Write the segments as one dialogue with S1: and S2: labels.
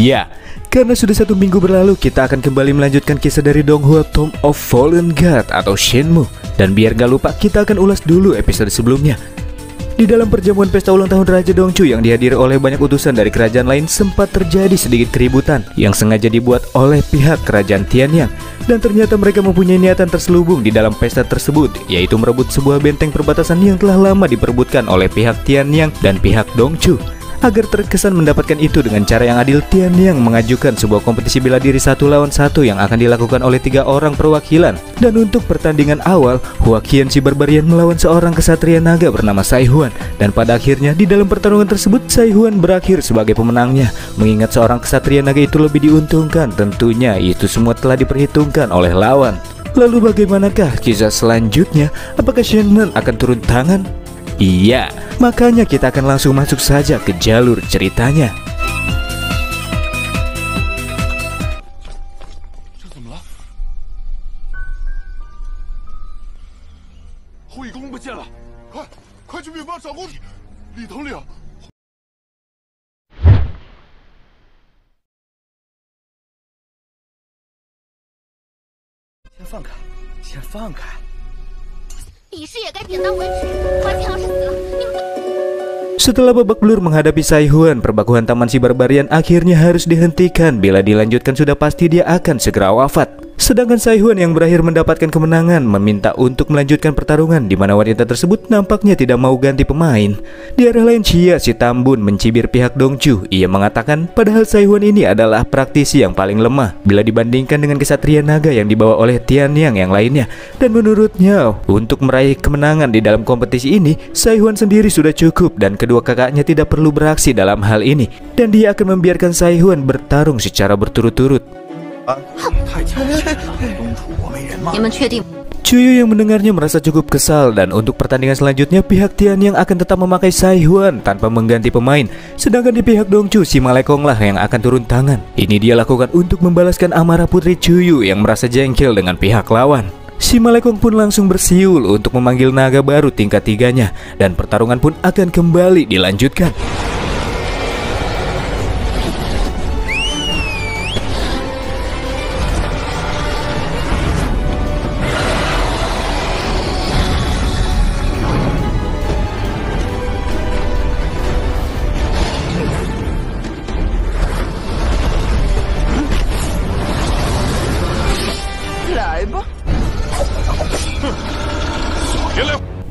S1: Iya, karena sudah 1 minggu berlalu, kita akan kembali melanjutkan kisah dari Donghua Tomb of Fallen God atau Shenmue. Dan biar gak lupa, kita akan ulas dulu episode sebelumnya. Di dalam perjamuan pesta ulang tahun Raja Dongchu yang dihadiri oleh banyak utusan dari kerajaan lain, sempat terjadi sedikit keributan yang sengaja dibuat oleh pihak kerajaan Tianyang. Dan ternyata mereka mempunyai niatan terselubung di dalam pesta tersebut, yaitu merebut sebuah benteng perbatasan yang telah lama diperebutkan oleh pihak Tianyang dan pihak Dongchu. Agar terkesan mendapatkan itu dengan cara yang adil, Tianyang mengajukan sebuah kompetisi bela diri 1 lawan 1 yang akan dilakukan oleh 3 orang perwakilan. Dan untuk pertandingan awal, Huaqian si Barbarian melawan seorang kesatria naga bernama Saihuan. Dan pada akhirnya di dalam pertarungan tersebut, Saihuan berakhir sebagai pemenangnya. Mengingat seorang kesatria naga itu lebih diuntungkan, tentunya itu semua telah diperhitungkan oleh lawan. Lalu bagaimanakah kisah selanjutnya? Apakah Shenmue akan turun tangan? Iya, makanya kita akan langsung masuk saja ke jalur ceritanya. Setelah babak belur menghadapi Saihuan, perbakuan Taman si Barbarian akhirnya harus dihentikan. Bila dilanjutkan sudah pasti dia akan segera wafat. Sedangkan Saihuan yang berakhir mendapatkan kemenangan meminta untuk melanjutkan pertarungan, di mana wanita tersebut nampaknya tidak mau ganti pemain. Di arah lain, Chia si Tambun mencibir pihak Dongchu. Ia mengatakan padahal Saihuan ini adalah praktisi yang paling lemah bila dibandingkan dengan kesatria naga yang dibawa oleh Tianyang yang lainnya. Dan menurutnya, untuk meraih kemenangan di dalam kompetisi ini, Saihuan sendiri sudah cukup dan kedua kakaknya tidak perlu beraksi dalam hal ini. Dan dia akan membiarkan Saihuan bertarung secara berturut-turut. Chuyu yang mendengarnya merasa cukup kesal, dan untuk pertandingan selanjutnya pihak Tianyang akan tetap memakai Saihuan tanpa mengganti pemain. Sedangkan di pihak Dongchu, si Malekong lah yang akan turun tangan. Ini dia lakukan untuk membalaskan amarah putri Chuyu yang merasa jengkel dengan pihak lawan. Si Malekong pun langsung bersiul untuk memanggil naga baru tingkat 3-nya, dan pertarungan pun akan kembali dilanjutkan.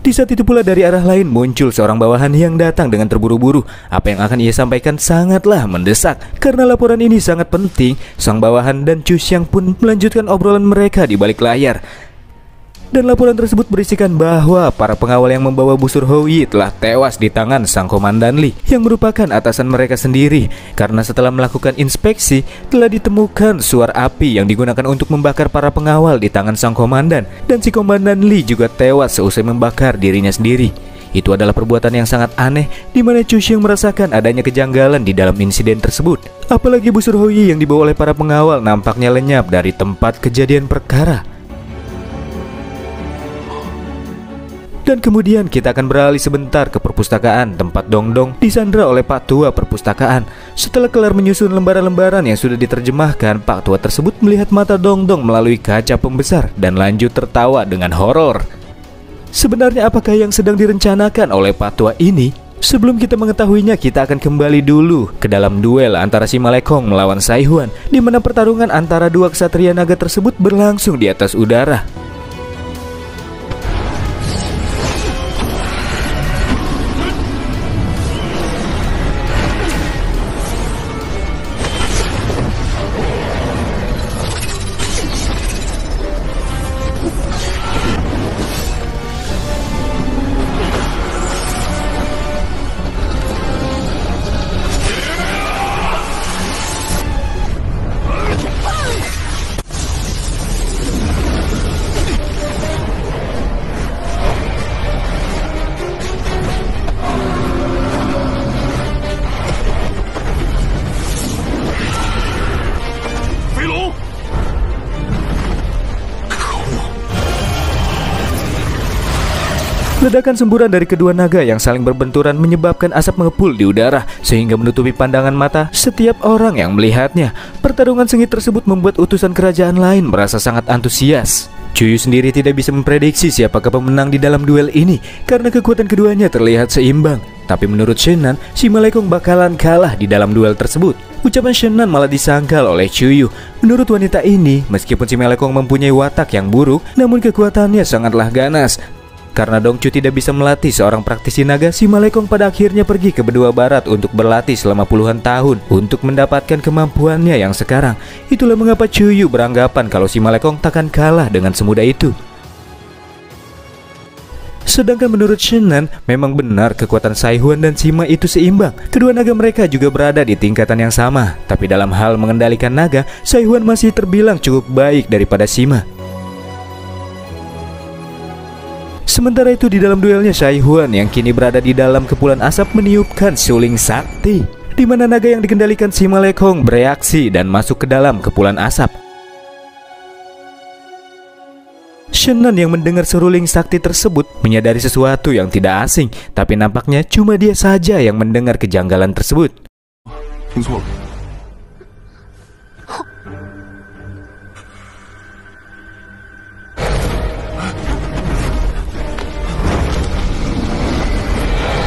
S1: Di saat itu pula dari arah lain muncul seorang bawahan yang datang dengan terburu-buru. Apa yang akan ia sampaikan sangatlah mendesak. Karena laporan ini sangat penting, sang bawahan dan Chu Xiang pun melanjutkan obrolan mereka di balik layar. Dan laporan tersebut berisikan bahwa para pengawal yang membawa busur Houyi telah tewas di tangan sang komandan Li, yang merupakan atasan mereka sendiri. Karena setelah melakukan inspeksi, telah ditemukan suar api yang digunakan untuk membakar para pengawal di tangan sang komandan. Dan si komandan Li juga tewas seusai membakar dirinya sendiri. Itu adalah perbuatan yang sangat aneh, di mana Chu Xiang merasakan adanya kejanggalan di dalam insiden tersebut. Apalagi busur Houyi yang dibawa oleh para pengawal nampaknya lenyap dari tempat kejadian perkara. Dan kemudian kita akan beralih sebentar ke perpustakaan tempat Dongdong disandra oleh Pak Tua perpustakaan. Setelah kelar menyusun lembaran-lembaran yang sudah diterjemahkan, Pak Tua tersebut melihat mata Dongdong melalui kaca pembesar dan lanjut tertawa dengan horor. Sebenarnya apakah yang sedang direncanakan oleh Pak Tua ini? Sebelum kita mengetahuinya, kita akan kembali dulu ke dalam duel antara si Malekong melawan Saihuan, di mana pertarungan antara dua kesatria naga tersebut berlangsung di atas udara. Ledakan semburan dari kedua naga yang saling berbenturan menyebabkan asap mengepul di udara sehingga menutupi pandangan mata setiap orang yang melihatnya. Pertarungan sengit tersebut membuat utusan kerajaan lain merasa sangat antusias. Chuyu sendiri tidak bisa memprediksi siapakah pemenang di dalam duel ini karena kekuatan keduanya terlihat seimbang. Tapi menurut Shennan, Sima Lekong bakalan kalah di dalam duel tersebut. Ucapan Shennan malah disangkal oleh Chuyu. Menurut wanita ini, meskipun Sima Lekong mempunyai watak yang buruk, namun kekuatannya sangatlah ganas. Karena Dongchu tidak bisa melatih seorang praktisi naga, Sima Lekong pada akhirnya pergi ke benua barat untuk berlatih selama puluhan tahun untuk mendapatkan kemampuannya yang sekarang. Itulah mengapa Chuyu beranggapan kalau Sima Lekong takkan kalah dengan semudah itu. Sedangkan menurut Shennan, memang benar kekuatan Saihuan dan Sima itu seimbang. Kedua naga mereka juga berada di tingkatan yang sama. Tapi dalam hal mengendalikan naga, Saihuan masih terbilang cukup baik daripada Sima. Sementara itu di dalam duelnya, Saihuan yang kini berada di dalam kepulan asap meniupkan suling sakti, di mana naga yang dikendalikan Sima Lekong bereaksi dan masuk ke dalam kepulan asap. Shennan yang mendengar seruling sakti tersebut menyadari sesuatu yang tidak asing, tapi nampaknya cuma dia saja yang mendengar kejanggalan tersebut.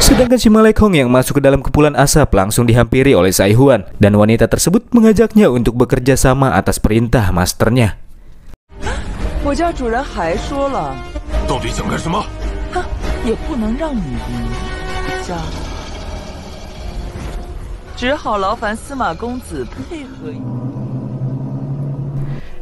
S1: Sedangkan Sima Lekong yang masuk ke dalam kepulan asap langsung dihampiri oleh Saihuan, dan wanita tersebut mengajaknya untuk bekerja sama atas perintah masternya.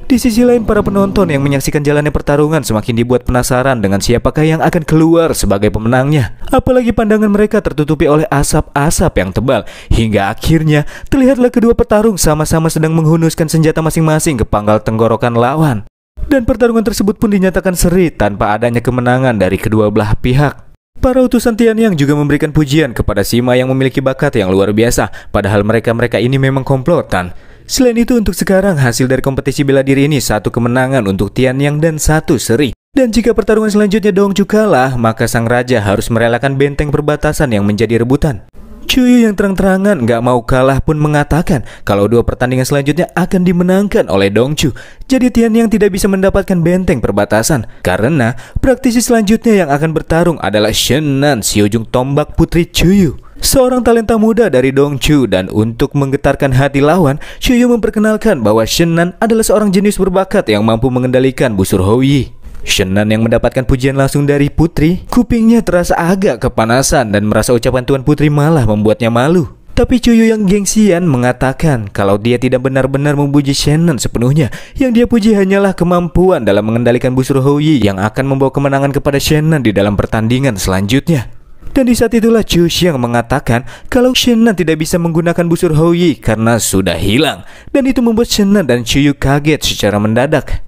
S1: Di sisi lain, para penonton yang menyaksikan jalannya pertarungan semakin dibuat penasaran dengan siapakah yang akan keluar sebagai pemenangnya. Apalagi pandangan mereka tertutupi oleh asap-asap yang tebal, hingga akhirnya terlihatlah kedua petarung sama-sama sedang menghunuskan senjata masing-masing ke pangkal tenggorokan lawan. Dan pertarungan tersebut pun dinyatakan seri tanpa adanya kemenangan dari kedua belah pihak. Para utusan Tianyang juga memberikan pujian kepada Sima yang memiliki bakat yang luar biasa, padahal mereka ini memang komplotan. Selain itu, untuk sekarang hasil dari kompetisi bela diri ini 1 kemenangan untuk Tianyang dan 1 seri. Dan jika pertarungan selanjutnya Dongchu kalah, maka sang raja harus merelakan benteng perbatasan yang menjadi rebutan. Chuyu yang terang-terangan gak mau kalah pun mengatakan kalau 2 pertandingan selanjutnya akan dimenangkan oleh Dongchu. Jadi Tianyang tidak bisa mendapatkan benteng perbatasan karena praktisi selanjutnya yang akan bertarung adalah Shennan, si ujung tombak putri Chuyu, seorang talenta muda dari Dongchu. Dan untuk menggetarkan hati lawan, Chuyu memperkenalkan bahwa Shennan adalah seorang jenius berbakat yang mampu mengendalikan busur Houyi. Shennan yang mendapatkan pujian langsung dari putri, kupingnya terasa agak kepanasan dan merasa ucapan Tuan Putri malah membuatnya malu. Tapi Chuyu yang gengsian mengatakan kalau dia tidak benar-benar memuji Shennan sepenuhnya. Yang dia puji hanyalah kemampuan dalam mengendalikan busur Houyi yang akan membawa kemenangan kepada Shennan di dalam pertandingan selanjutnya. Dan di saat itulah Chu Xiang mengatakan kalau Shennan tidak bisa menggunakan busur Houyi karena sudah hilang. Dan itu membuat Shennan dan Chuyu kaget secara mendadak.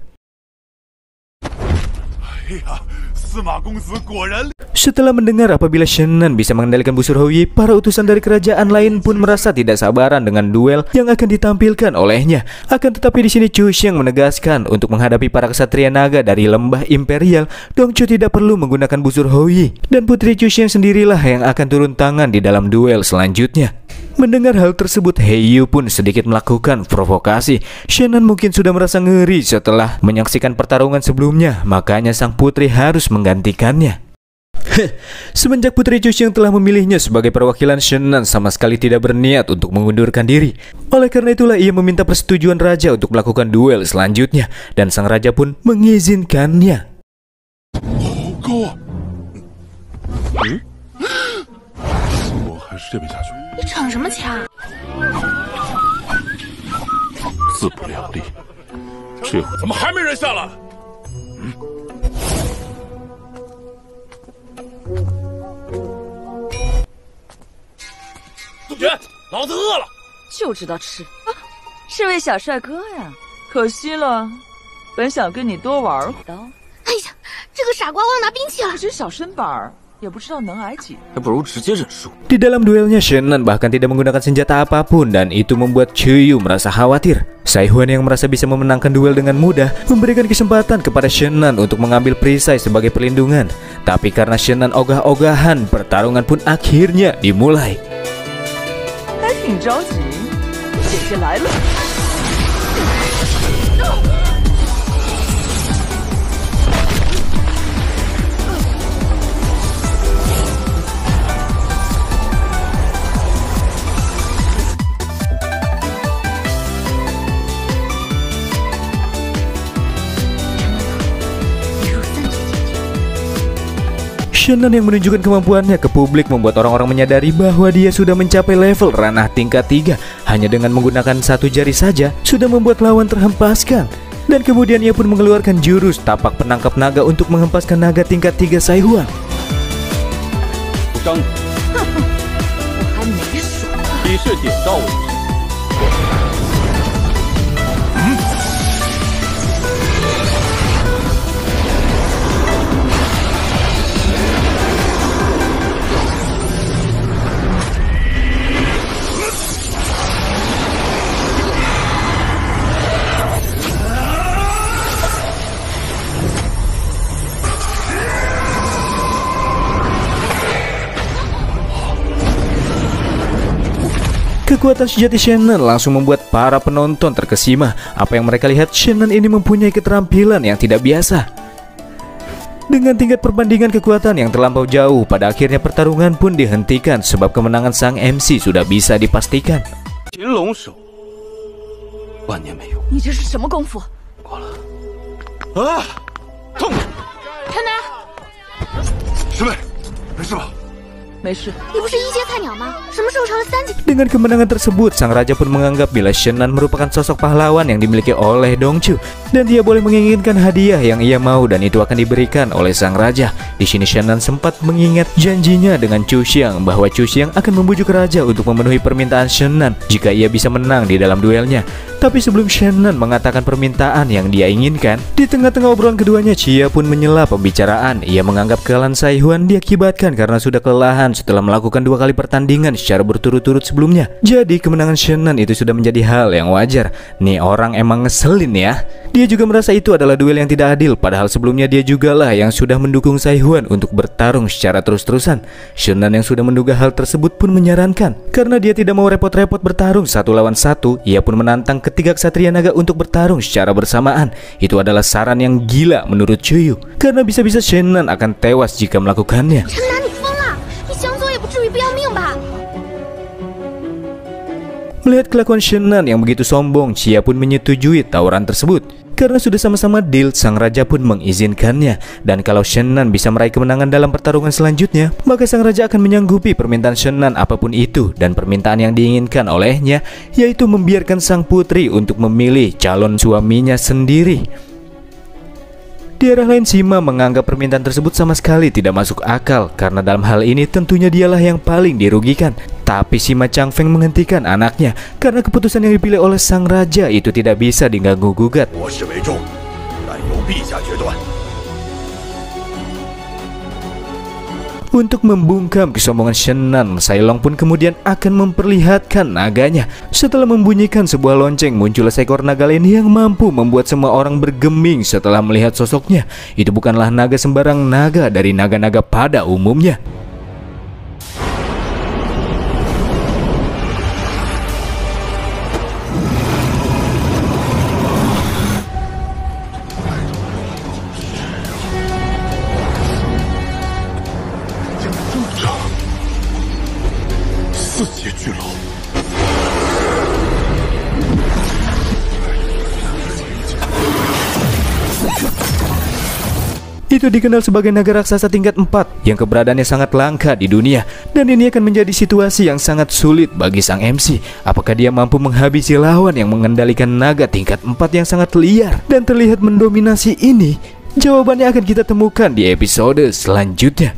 S1: Setelah mendengar apabila Shennan bisa mengendalikan busur Houyi, para utusan dari kerajaan lain pun merasa tidak sabaran dengan duel yang akan ditampilkan olehnya. Akan tetapi di sini Chu Xiang menegaskan untuk menghadapi para ksatria naga dari lembah imperial, Dongchu tidak perlu menggunakan busur Houyi, dan putri Chu Xiang sendirilah yang akan turun tangan di dalam duel selanjutnya. Mendengar hal tersebut, Heiyu pun sedikit melakukan provokasi. Shennan mungkin sudah merasa ngeri setelah menyaksikan pertarungan sebelumnya, makanya sang putri harus menggantikannya. Semenjak Putri Chu Xiang telah memilihnya sebagai perwakilan, Shennan sama sekali tidak berniat untuk mengundurkan diri. Oleh karena itulah ia meminta persetujuan raja untuk melakukan duel selanjutnya, dan sang raja pun mengizinkannya.
S2: 就知道吃啊！是位小帅哥呀，可惜了，本想跟你多玩会儿。哎呀，这个傻瓜忘拿兵器了！这小身板儿，也不知道能挨几个。
S3: 还不如直接认输。
S1: Di dalam duelnya, Shannon bahkan tidak menggunakan senjata apapun dan itu membuat Chuyu merasa khawatir. Saihuan yang merasa bisa memenangkan duel dengan mudah memberikan kesempatan kepada Shannon untuk mengambil perisai sebagai perlindungan. Tapi karena Shannon ogah-ogahan, pertarungan pun akhirnya dimulai.
S2: 还挺着急，姐姐来了。
S1: Shannon yang menunjukkan kemampuannya ke publik membuat orang-orang menyadari bahwa dia sudah mencapai level ranah tingkat 3. Hanya dengan menggunakan satu jari saja sudah membuat lawan terhempaskan. Dan kemudian ia pun mengeluarkan jurus tapak penangkap naga untuk menghempaskan naga tingkat 3 Saihuan.
S3: 不伤你，
S2: 我还没说。
S3: 以示点到为止。
S1: Kekuatan sejati Shannon langsung membuat para penonton terkesima. Apa yang mereka lihat, Shannon ini mempunyai keterampilan yang tidak biasa. Dengan tingkat perbandingan kekuatan yang terlampau jauh, pada akhirnya pertarungan pun dihentikan sebab kemenangan sang MC sudah bisa dipastikan.
S3: 擒龙手，万年没有。
S2: 你这是什么功夫？
S3: 过了。啊，痛！
S2: 看哪，
S3: 师妹，没事吧？
S2: 没事。
S4: 你不是一阶菜鸟吗？什么时候成了3级？
S1: Dengan kemenangan tersebut, sang raja pun menganggap bila Shannon merupakan sosok pahlawan yang dimiliki oleh Dongchu dan dia boleh menginginkan hadiah yang ia mau dan itu akan diberikan oleh sang raja. Di sini Shannon sempat mengingat janjinya dengan Chu Xiang bahwa Chu Xiang akan membujuk raja untuk memenuhi permintaan Shannon jika ia bisa menang di dalam duelnya. Tapi sebelum Shannon mengatakan permintaan yang dia inginkan, di tengah-tengah obrolan keduanya, Chia pun menyela pembicaraan. Ia menganggap kekalahan Saihuan diakibatkan karena sudah kelelahan setelah melakukan 2 kali pertandingan secara berturut-turut sebelumnya. Jadi kemenangan Shannon itu sudah menjadi hal yang wajar. Nih orang emang ngeselin ya. Dia juga merasa itu adalah duel yang tidak adil, padahal sebelumnya dia jugalah yang sudah mendukung Saihuan untuk bertarung secara terus-terusan. Shannon yang sudah menduga hal tersebut pun menyarankan, karena dia tidak mau repot-repot bertarung 1 lawan 1, ia pun menantang ketiga ksatria naga untuk bertarung secara bersamaan. Itu adalah saran yang gila menurut Chuyu, karena bisa-bisa Shannon akan tewas jika melakukannya.
S4: 陈南，你疯了！你想走也不至于不要命吧？
S1: Melihat kelakuan Shannon yang begitu sombong, Chia pun menyetujui tawaran tersebut. Karena sudah sama-sama deal, sang raja pun mengizinkannya. Dan kalau Shannon bisa meraih kemenangan dalam pertarungan selanjutnya, maka sang raja akan menyanggupi permintaan Shannon apapun itu. Dan permintaan yang diinginkan olehnya yaitu membiarkan sang putri untuk memilih calon suaminya sendiri. Di arah lain, Sima menganggap permintaan tersebut sama sekali tidak masuk akal, karena dalam hal ini tentunya dialah yang paling dirugikan. Tapi Sima Changfeng menghentikan anaknya karena keputusan yang dipilih oleh sang raja itu tidak bisa diganggu-gugat. Untuk membungkam kesombongan Shannon, Sailong pun kemudian akan memperlihatkan naganya. Setelah membunyikan sebuah lonceng, muncullah seekor naga lain yang mampu membuat semua orang bergeming setelah melihat sosoknya. Itu bukanlah naga sembarang naga dari naga-naga pada umumnya. Itu dikenal sebagai naga raksasa tingkat 4 yang keberadaannya sangat langka di dunia. Dan ini akan menjadi situasi yang sangat sulit bagi sang MC. Apakah dia mampu menghabisi lawan yang mengendalikan naga tingkat 4 yang sangat liar dan terlihat mendominasi ini? Jawabannya akan kita temukan di episode selanjutnya.